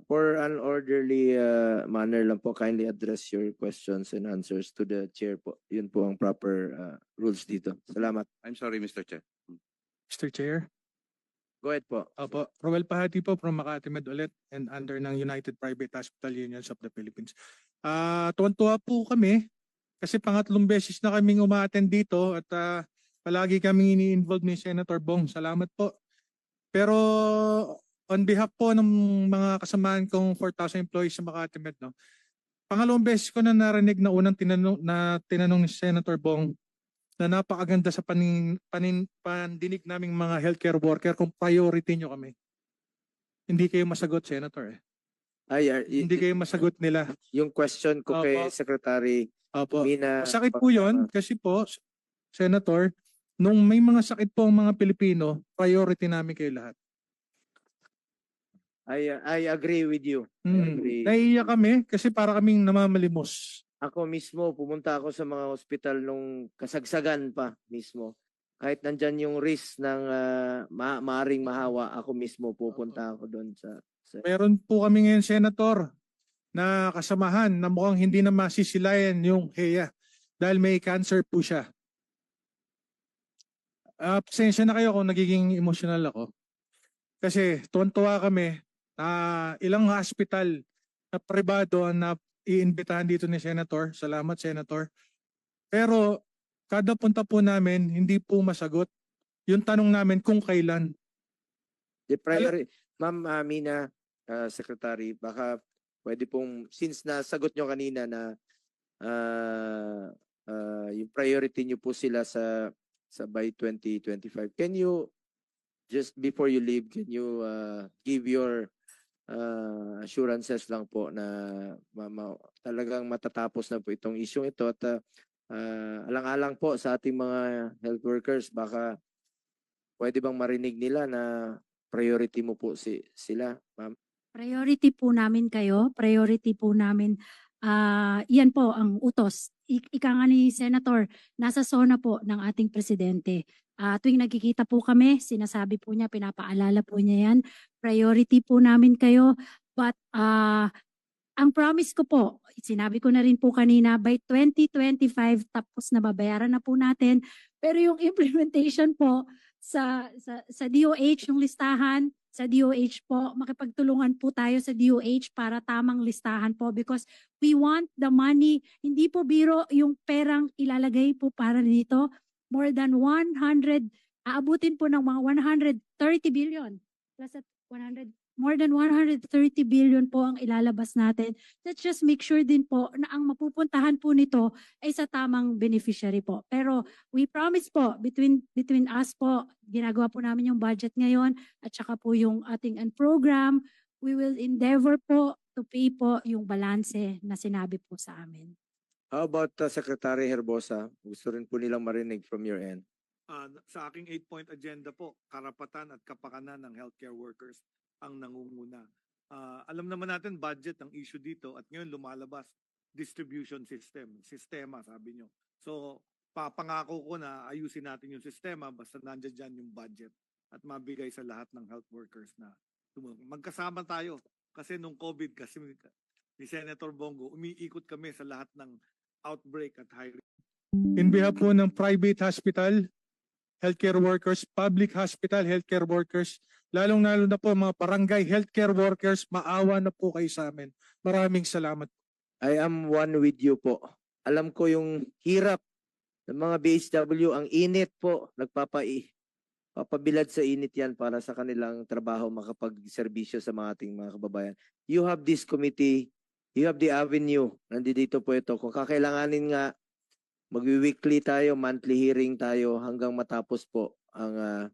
For an orderly manner lang po, kindly address your questions and answers to the chair po. Yun po ang proper rules dito. Salamat. I'm sorry, Mr. Chair. Mr. Chair. Go ahead po. Opo, Roel Pahati po from Makati Med ulit and under ng United Private Hospital Unions of the Philippines. Tuwan-tuwa po kami kasi pangatlong beses na kaming umaattend dito at palagi kaming ini-involve ni Senator Bong. Salamat po. Pero on behalf po ng mga kasamaan kong 4,000 employees sa Makati Med, no, pangalawang beses ko na narinig na unang tinanong ni Senator Bong na napakaganda sa pandinig naming mga healthcare worker kung priority nyo kami. Hindi kayo masagot, Senator. Hindi kayo masagot nila. Yung question ko kay Opo. Secretary Opo. Mina. Masakit po yun kasi po, Senator, nung may mga sakit po ang mga Pilipino, priority namin kayo lahat. I agree with you. I agree. Naiiyak kami kasi para kaming namamalimos. Ako mismo, pumunta ako sa mga hospital nung kasagsagan pa mismo. Kahit nandyan yung risk ng maaring mahawa, ako mismo pupunta ako doon sa... Meron po kami ngayon, Senator, na kasamahan na mukhang hindi na masisilayan yung HEA dahil may cancer po siya. Pasensya na kayo kung nagiging emotional ako. Kasi tuwan-tuwa kami na ilang hospital na pribado na iimbitahan dito ni Senator. Salamat, Senator. Pero kada punta po namin, hindi po masagot yung tanong namin kung kailan. The priority, Ma'am Mina, Secretary, baka pwede pong, since nasagot nyo kanina na yung priority nyo po sila sa by 2025, can you, just before you leave, can you give your assurances lang po na talagang matatapos na po itong isyong ito at alang-alang po sa ating mga health workers, baka pwede bang marinig nila na priority mo po sila, ma'am? Priority po namin kayo, priority po namin, yan po ang utos. Ika nga ni Senator, nasa zona po ng ating presidente. Tuwing nagkikita po kami, sinasabi po niya, pinapaalala po niya yan. Priority po namin kayo. But ang promise ko po, sinabi ko na rin po kanina, by 2025 tapos na babayaran na po natin. Pero yung implementation po sa DOH, yung listahan, sa DOH po, makipagtulungan po tayo sa DOH para tamang listahan po because we want the money, hindi po biro yung perang ilalagay po para dito. More than 100, aabutin po ng mga 130 billion. Plus at 100, more than 130 billion po ang ilalabas natin. Let's just make sure din po na ang mapupuntahan po nito ay sa tamang beneficiary po. Pero we promise po, between us po, ginagawa po namin yung budget ngayon at saka po yung ating program, we will endeavor po to pay po yung balanse na sinabi po sa amin. How about Secretary Herbosa? Gusto rin po nilang marinig from your end. Sa aking 8-point agenda po, karapatan at kapakanan ng healthcare workers ang nangunguna. Alam naman natin budget ang issue dito at ngayon lumalabas distribution sistema sabi nyo. So papangako ko na ayusin natin yung sistema basta nandiyan dyan yung budget at mabigay sa lahat ng health workers na magkasama tayo. Kasi nung COVID kasi ni Senator Bongo, umiikot kami sa lahat ng outbreak at high risk. In behalf po ng private hospital, healthcare workers, public hospital, healthcare workers, lalong-lalo na po mga barangay healthcare workers, maawa na po kayo sa amin. Maraming salamat. I am one with you po. Alam ko yung hirap ng mga BHW, ang init po, papabilad sa init yan para sa kanilang trabaho makapag-serbisyo sa mga ating mga kababayan. You have this committee, you have the avenue. Nandito po ito. Kung kakailanganin nga, magwi-weekly tayo, monthly hearing tayo hanggang matapos po ang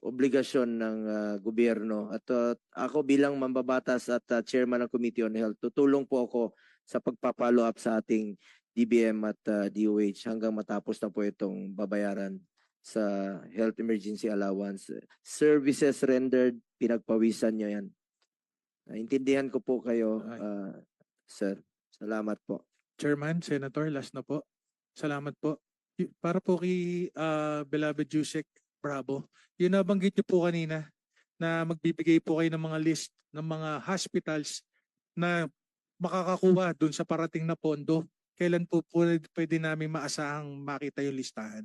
obligasyon ng gobyerno. At ako bilang mambabatas at chairman ng Committee on Health, tutulong po ako sa pagpa-follow up sa ating DBM at DOH hanggang matapos na po itong babayaran sa health emergency allowance. Services rendered, pinagpawisan nyo yan. Naintindihan ko po kayo, sir. Salamat po. Chairman, Senator, last na po. Salamat po. Para po kay beloved Jusek Bravo, yun nabanggit niyo po kanina na magbibigay po kayo ng mga list ng mga hospitals na makakakuha dun sa parating na pondo. Kailan po pwede namin maasahang makita yung listahan?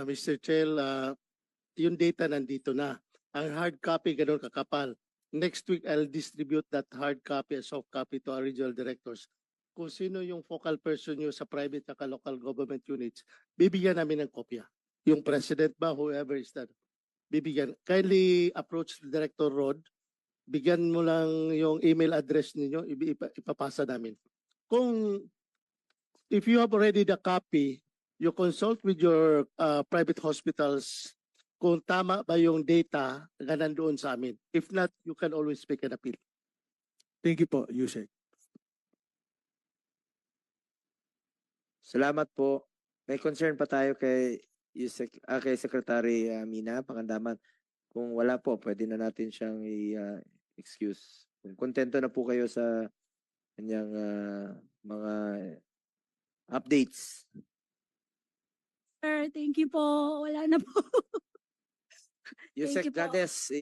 Mr. Chair, yung data nandito na. Ang hard copy ganun kakapal. Next week, I'll distribute that hard copy and soft copy to our regional directors. Kung sino yung focal person nyo sa private at local government units, bibigyan namin ng kopya. Yung president ba, whoever is that, bibigyan. Kindly approach the Director Rod. Bigyan mo lang yung email address ninyo, ipapasa namin. If you have already the copy, you consult with your private hospitals kung tama ba yung data na nandoon sa amin. If not, you can always make an appeal. Thank you po, Yusek. Salamat po. May concern pa tayo kay kay Secretary Mina Pangandaman. Kung wala po, pwede na natin siyang i-excuse. Kung kontento na po kayo sa kanyang mga updates. Sir, thank you po. Wala na po. Yusek you po. Gades,